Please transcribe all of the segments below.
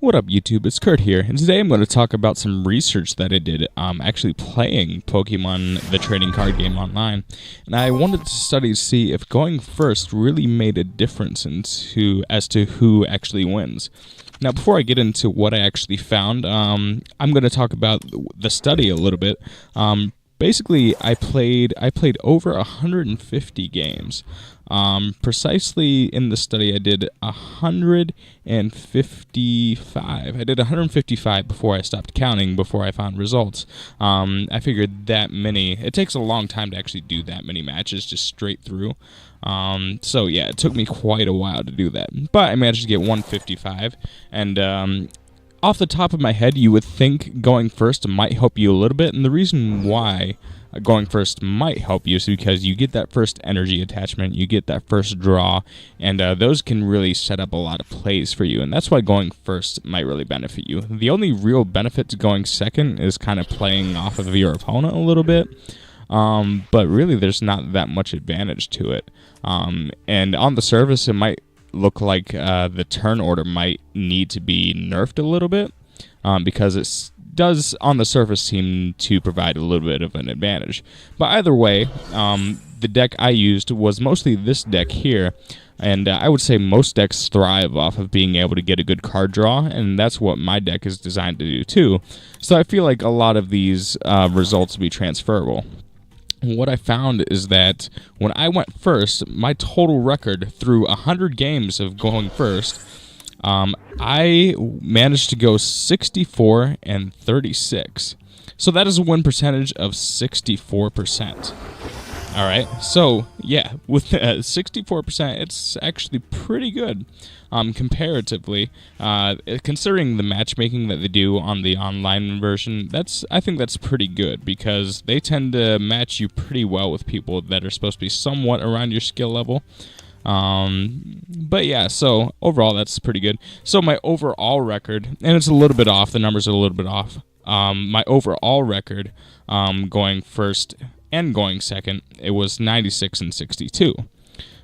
What up, YouTube? It's Kurt here, and today I'm going to talk about some research that I did actually playing Pokemon, the trading card game online. And I wanted to study to see if going first really made a difference as to who actually wins. Now, before I get into what I actually found, I'm going to talk about the study a little bit. Basically, I played over 150 games. Precisely in the study, I did 155. I did 155 before I stopped counting, before I found results. I figured that many. It takes a long time to actually do that many matches just straight through. So yeah, it took me quite a while to do that. But I managed to get 155, and off the top of my head, you would think going first might help you a little bit, and the reason why going first might help you is because you get that first energy attachment, you get that first draw, and those can really set up a lot of plays for you, and that's why going first might really benefit you. The only real benefit to going second is kind of playing off of your opponent a little bit, but really there's not that much advantage to it. And on the surface, it might look like the turn order might need to be nerfed a little bit, because it does on the surface seem to provide a little bit of an advantage. But either way, the deck I used was mostly this deck here, and I would say most decks thrive off of being able to get a good card draw, and that's what my deck is designed to do too. So I feel like a lot of these results will be transferable. What I found is that when I went first, my total record through 100 games of going first, I managed to go 64 and 36. So that is a win percentage of 64%. All right, so yeah, with 64%, it's actually pretty good comparatively. Considering the matchmaking that they do on the online version, I think that's pretty good, because they tend to match you pretty well with people that are supposed to be somewhat around your skill level. But yeah, so overall that's pretty good. So my overall record, and it's a little bit off, the numbers are a little bit off. My overall record going first and going second, it was 96 and 62.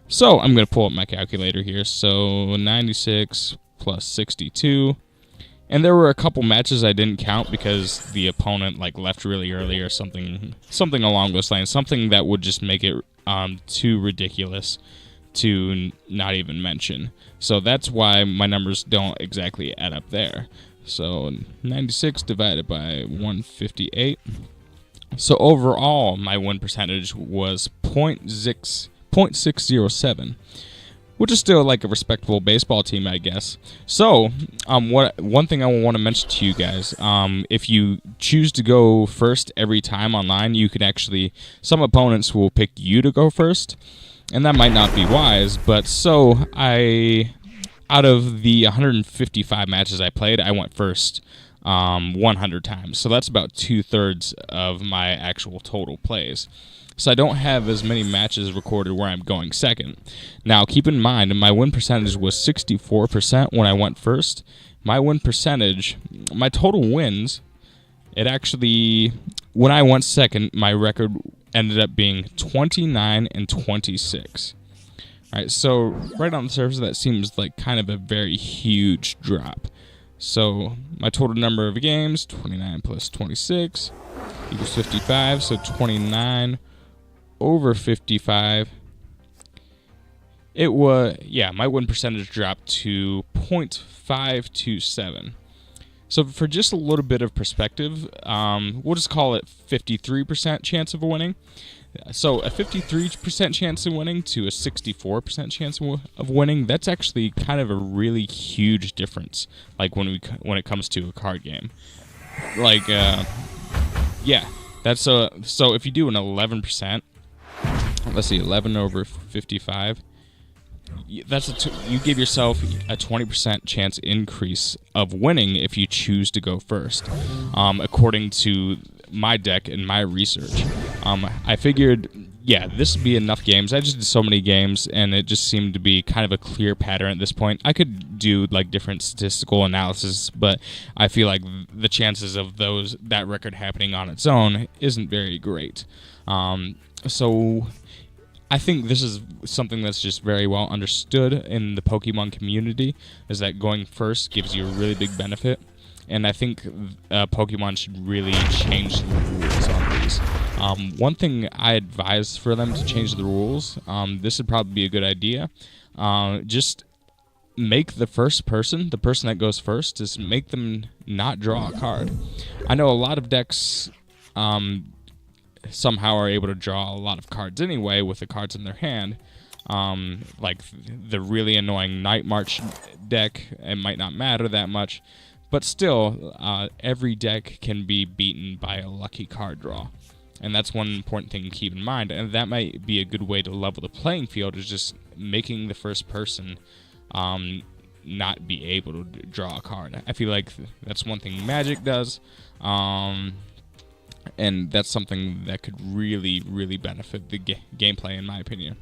So I'm going to pull up my calculator here. So 96 plus 62. And there were a couple matches I didn't count because the opponent left really early or something along those lines. Something that would just make it too ridiculous to not even mention. So that's why my numbers don't exactly add up there. So 96 divided by 158. So overall, my win percentage was 0.607, which is still like a respectable baseball team, I guess. So, one thing I want to mention to you guys, if you choose to go first every time online, you can actually, some opponents will pick you to go first, and that might not be wise, but out of the 155 matches I played, I went first 100 times. So that's about 2/3 of my actual total plays. So I don't have as many matches recorded where I'm going second. Now, keep in mind, my win percentage was 64% when I went first. My win percentage, my total wins, it actually, when I went second, my record ended up being 29 and 26. All right, so right on the surface, that seems like kind of a very huge drop. So my total number of games, 29 plus 26 equals 55. So 29 over 55. It was, yeah, my win percentage dropped to 0.527. So for just a little bit of perspective, we'll just call it 53% chance of winning. So a 53% chance of winning to a 64% chance of winning, that's actually kind of a really huge difference, like when it comes to a card game. Yeah, that's so if you do an 11%, let's see, 11 over 55, you give yourself a 20% chance increase of winning if you choose to go first, according to my deck and my research. I figured, yeah, this would be enough games. I just did so many games, and it just seemed to be kind of a clear pattern at this point. I could do different statistical analysis, but I feel like the chances of that record happening on its own isn't very great. So I think this is something that's just very well understood in the Pokemon community, is that going first gives you a really big benefit. And I think Pokemon should really change the rules on these. One thing I advise for them to change the rules, this would probably be a good idea, just make the first person, the person that goes first, just make them not draw a card. I know a lot of decks somehow are able to draw a lot of cards anyway with the cards in their hand. Like the really annoying Night March deck, it might not matter that much, but still, every deck can be beaten by a lucky card draw. And that's one important thing to keep in mind. And that might be a good way to level the playing field, is just making the first person not be able to draw a card. I feel like that's one thing Magic does. And that's something that could really, really benefit the gameplay, in my opinion.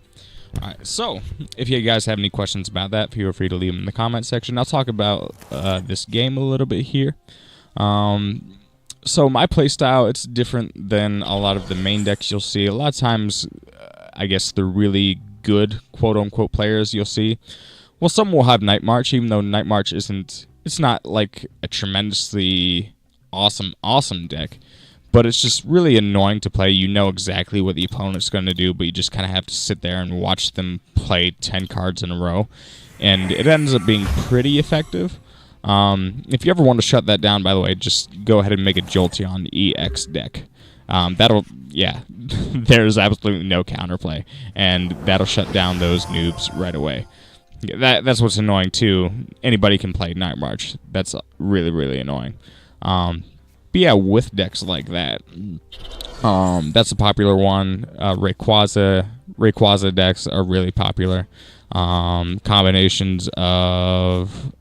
Alright, so if you guys have any questions about that, feel free to leave them in the comment section. I'll talk about this game a little bit here. So my playstyle, it's different than a lot of the main decks you'll see. A lot of times, I guess the really good quote-unquote players you'll see, well, some will have Night March, even though Night March isn't, it's not like a tremendously awesome deck. But it's just really annoying to play. You know exactly what the opponent's going to do, but you just kind of have to sit there and watch them play 10 cards in a row. And it ends up being pretty effective. If you ever want to shut that down, by the way, just go ahead and make a Jolteon EX deck. There's absolutely no counterplay. And that'll shut down those noobs right away. That's what's annoying, too. Anybody can play Night March. That's really, really annoying. But yeah, with decks like that, that's a popular one. Rayquaza decks are really popular. Combinations of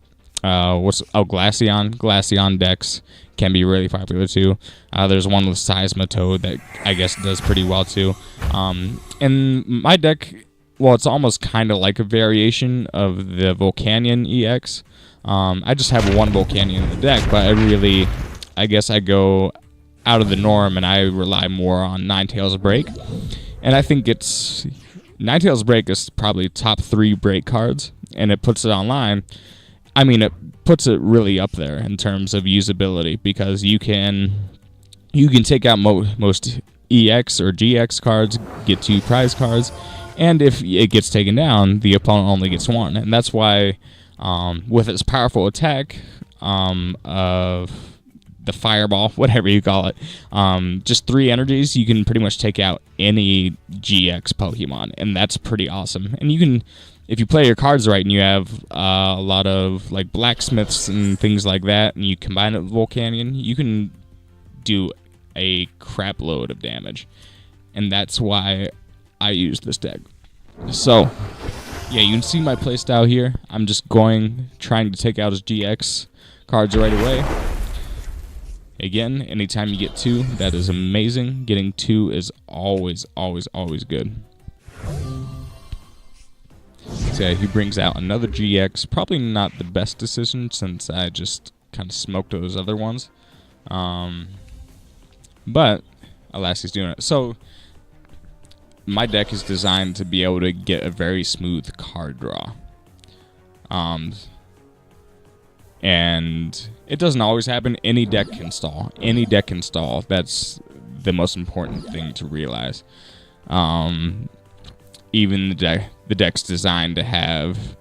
Glaceon decks can be really popular too. There's one with Seismitoad that I guess does pretty well too. And my deck, well, it's almost kind of like a variation of the Volcanion EX. I just have one Volcanion in the deck, but I guess I go out of the norm and I rely more on Ninetales Break. And I think Ninetales Break is probably top 3 break cards, and it puts it online. I mean, it puts it really up there in terms of usability, because you can take out most EX or GX cards, get 2 prize cards, and if it gets taken down, the opponent only gets 1. And that's why, with its powerful attack of the fireball, whatever you call it, just 3 energies, you can pretty much take out any GX Pokemon, and that's pretty awesome. And you can, if you play your cards right and you have a lot of like blacksmiths and things like that, and you combine it with Volcanion, you can do a crap load of damage. And that's why I use this deck. So yeah, you can see my playstyle here. I'm just trying to take out his GX cards right away. Again, anytime you get 2, that is amazing. Getting 2 is always good. So yeah, he brings out another GX. Probably not the best decision, since I just kind of smoked those other ones. But alas, he's doing it. So my deck is designed to be able to get a very smooth card draw. And it doesn't always happen. Any deck can stall. That's the most important thing to realize. Even the deck's designed to have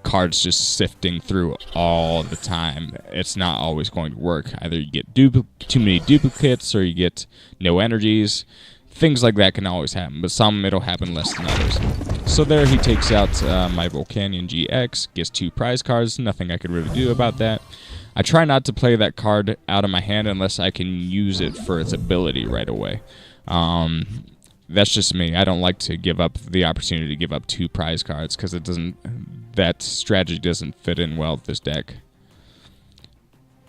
cards just sifting through all the time. It's not always going to work. Either you get too many duplicates, or you get no energies. Things like that can always happen, but some it'll happen less than others. So there he takes out my Volcanion GX, gets 2 prize cards, nothing I could really do about that. I try not to play that card out of my hand unless I can use it for its ability right away. That's just me. I don't like to give up the opportunity to give up 2 prize cards, because that strategy doesn't fit in well with this deck.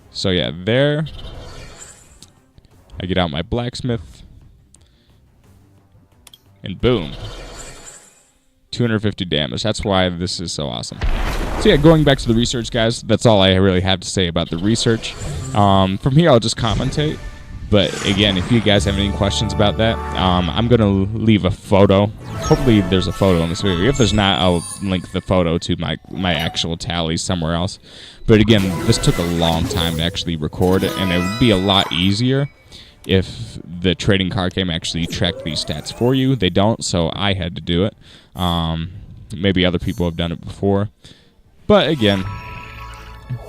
So yeah, there. I get out my blacksmith. And boom. 250 damage. That's why this is so awesome. So yeah, going back to the research, guys, that's all I really have to say about the research. From here, I'll just commentate. But again, if you guys have any questions about that, I'm going to leave a photo. Hopefully there's a photo in this video. If there's not, I'll link the photo to my actual tally somewhere else. But again, this took a long time to actually record, and it would be a lot easier if the trading card game actually tracked these stats for you. They don't, so I had to do it. Maybe other people have done it before. But again,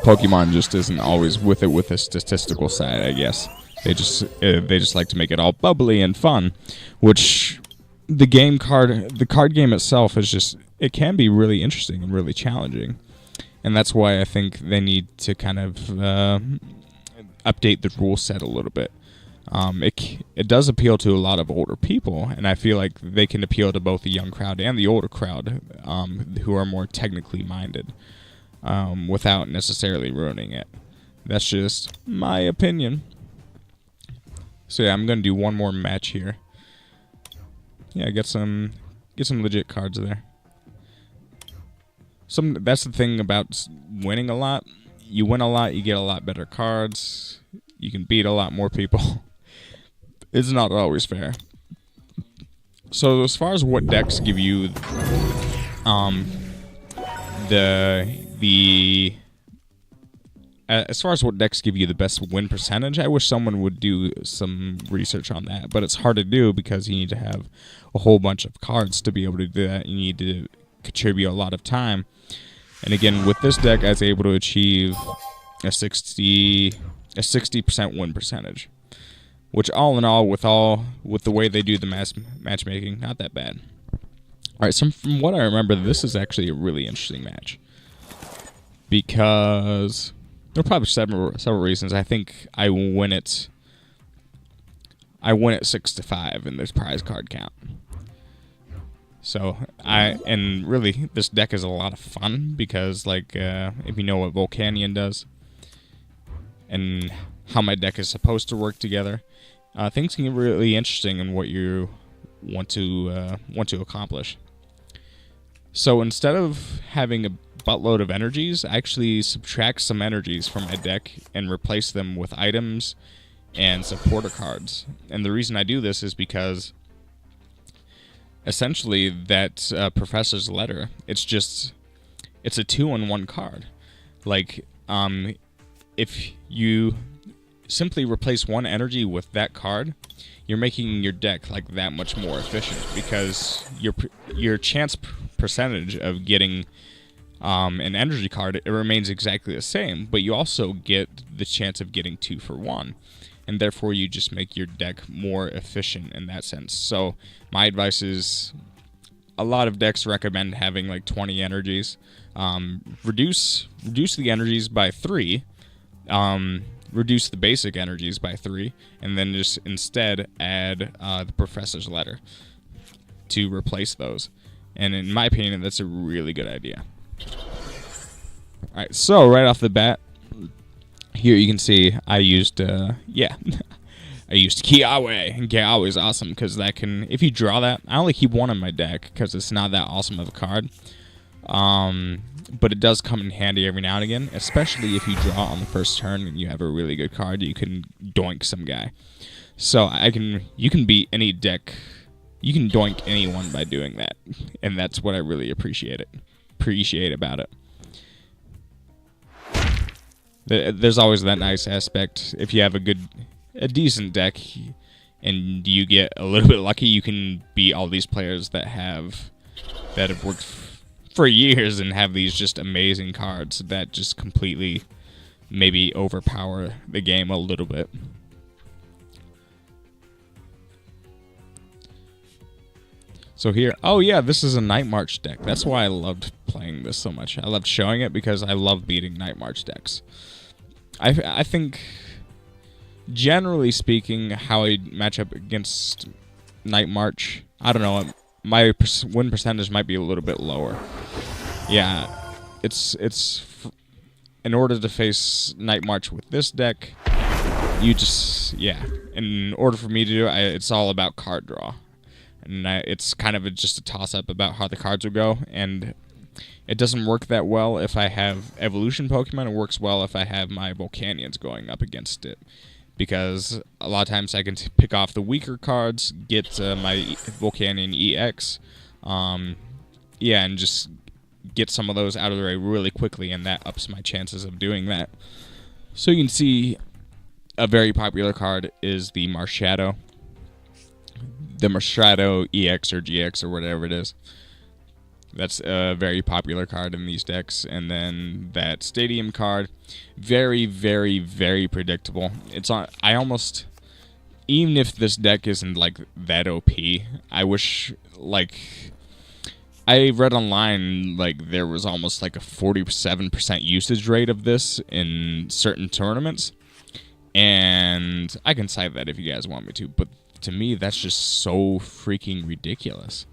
Pokemon just isn't always with it with the statistical side, I guess. They just like to make it all bubbly and fun, which the card game itself is just, it can be really interesting and really challenging. And that's why I think they need to kind of update the rule set a little bit. It does appeal to a lot of older people, and I feel like they can appeal to both the young crowd and the older crowd, who are more technically minded, without necessarily ruining it. That's just my opinion. So yeah, I'm gonna do one more match here. Yeah, get some legit cards there. That's the thing about winning a lot. You win a lot, you get a lot better cards. You can beat a lot more people. It's not always fair. So as far as what decks give you as far as what decks give you the best win percentage, I wish someone would do some research on that. But it's hard to do because you need to have a whole bunch of cards to be able to do that. You need to contribute a lot of time. And again, with this deck, I was able to achieve a 60% win percentage, which all in all, with the way they do the matchmaking, not that bad. All right, so from what I remember, this is actually a really interesting match because there are probably several reasons. I think I win it 6-5 in this prize card count. So and really this deck is a lot of fun because if you know what Volcanion does and how my deck is supposed to work together, things can get really interesting in what you want to accomplish. So instead of having a buttload of energies, I actually subtract some energies from my deck and replace them with items and supporter cards. And the reason I do this is because essentially that Professor's Letter, it's a 2-in-1 card. If you simply replace one energy with that card, you're making your deck that much more efficient because your chance percentage of getting an energy card, it remains exactly the same, but you also get the chance of getting 2 for 1, and therefore you just make your deck more efficient in that sense. So my advice is, a lot of decks recommend having 20 energies. Reduce the energies by 3. Reduce the basic energies by 3, and then just instead add the Professor's Letter to replace those. And in my opinion, that's a really good idea. Alright, so right off the bat, here you can see I used, I used Kiawe, and Kiawe is awesome because that can, if you draw that, I only keep one in my deck because it's not that awesome of a card. But it does come in handy every now and again, especially if you draw on the first turn and you have a really good card, you can doink some guy. So you can beat any deck, you can doink anyone by doing that, and that's what I really appreciate about it. There's always that nice aspect. If you have a decent deck and you get a little bit lucky, you can beat all these players that have worked for years and have these just amazing cards that just completely maybe overpower the game a little bit. So here, oh yeah, this is a Night March deck. That's why I loved playing this so much. I loved showing it because I love beating Night March decks. I think, generally speaking, how I match up against Night March, I don't know, my win percentage might be a little bit lower. Yeah, in order to face Night March with this deck, in order for me to do it, it's all about card draw. And it's kind of just a toss-up about how the cards will go, and it doesn't work that well if I have evolution Pokemon. It works well if I have my Volcanions going up against it. because a lot of times I can pick off the weaker cards, get my Volcanion EX, yeah, and just get some of those out of the way really quickly, and that ups my chances of doing that. So you can see a very popular card is the Marshadow. The Marshadow EX or GX or whatever it is. That's a very popular card in these decks. And then that Stadium card, very, very, very predictable. It's on. I almost, even if this deck isn't like that OP, I wish, like, I read online like there was almost like a 47% usage rate of this in certain tournaments, and I can cite that if you guys want me to. But to me, that's just so freaking ridiculous.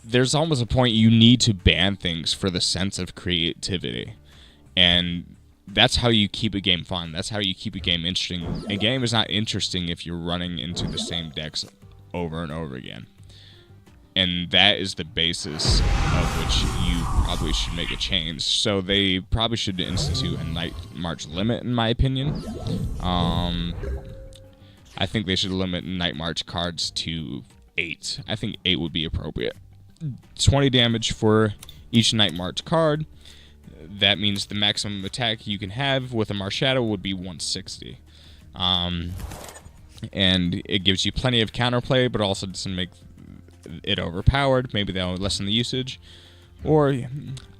There's almost a point you need to ban things for the sense of creativity, and that's how you keep a game fun. That's how you keep a game interesting. A game is not interesting if you're running into the same decks over and over again. And that is the basis of which you probably should make a change. So they probably should institute a Night March limit, in my opinion. I think they should limit Night March cards to 8. I think 8 would be appropriate. 20 damage for each Night March card. That means the maximum attack you can have with a Marshadow would be 160. And it gives you plenty of counterplay, but also doesn't make it overpowered. Maybe they'll lessen the usage, or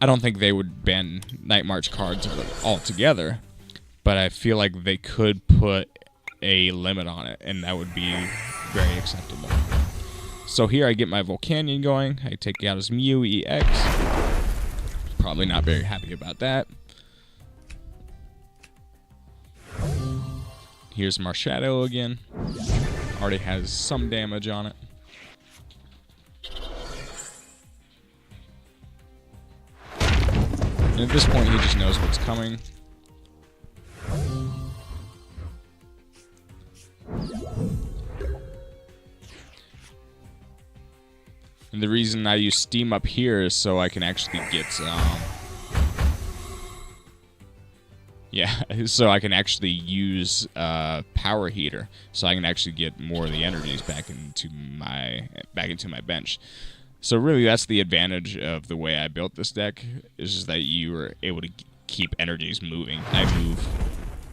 I don't think they would ban Night March cards altogether, but I feel like they could put a limit on it, and that would be very acceptable. So here I get my Volcanion going. I take out his Mew EX. Probably not very happy about that. Here's Marshadow again. Already has some damage on it. And at this point, he just knows what's coming. And the reason I use Steam up here is so I can actually get, so I can actually use Power Heater, so I can actually get more of the energies back into my bench. So really, that's the advantage of the way I built this deck, is just that you are able to keep energies moving. I move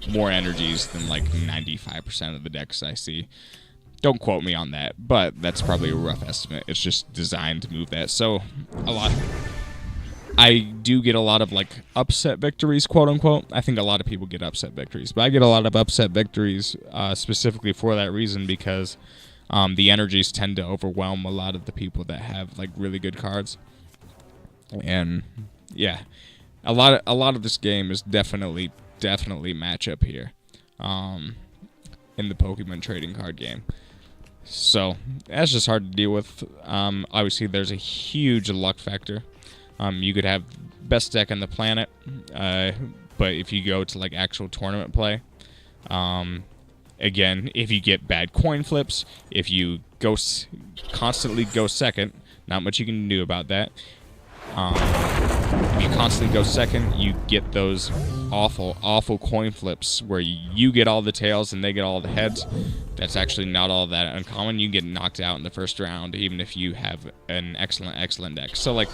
more energies than like 95% of the decks I see. Don't quote me on that, but that's probably a rough estimate. It's just designed to move that. So I do get a lot of like upset victories, quote unquote. I think a lot of people get upset victories, but I get a lot of upset victories specifically for that reason, because the energies tend to overwhelm a lot of the people that have like really good cards. And yeah, a lot of this game is definitely matchup here in the Pokemon trading card game. So that's just hard to deal with. Obviously, there's a huge luck factor. You could have best deck on the planet, but if you go to like actual tournament play, again, if you get bad coin flips, if you constantly go second, not much you can do about that. If you constantly go second, you get those awful coin flips where you get all the tails and they get all the heads. That's actually not all that uncommon. You get knocked out in the first round, even if you have an excellent deck. So like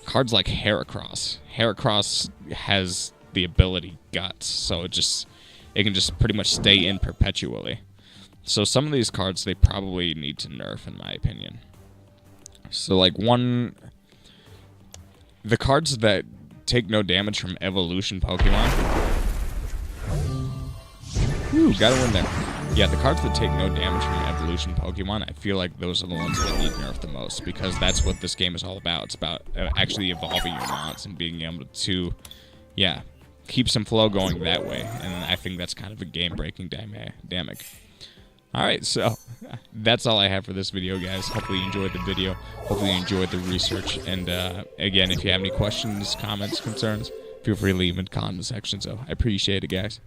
cards like Heracross. Heracross has the ability Guts, so it can just pretty much stay in perpetually. So some of these cards they probably need to nerf, in my opinion. So like the cards that take no damage from evolution Pokemon. Ooh, got a win there. Yeah, the cards that take no damage from evolution Pokemon, I feel like those are the ones that need nerfed the most, because that's what this game is all about. It's about actually evolving your mons and being able to, yeah, keep some flow going that way. And I think that's kind of a game-breaking dynamic. Alright, so that's all I have for this video, guys. Hopefully you enjoyed the video. Hopefully you enjoyed the research. And again, if you have any questions, comments, concerns, feel free to leave them in the comment section. So I appreciate it, guys.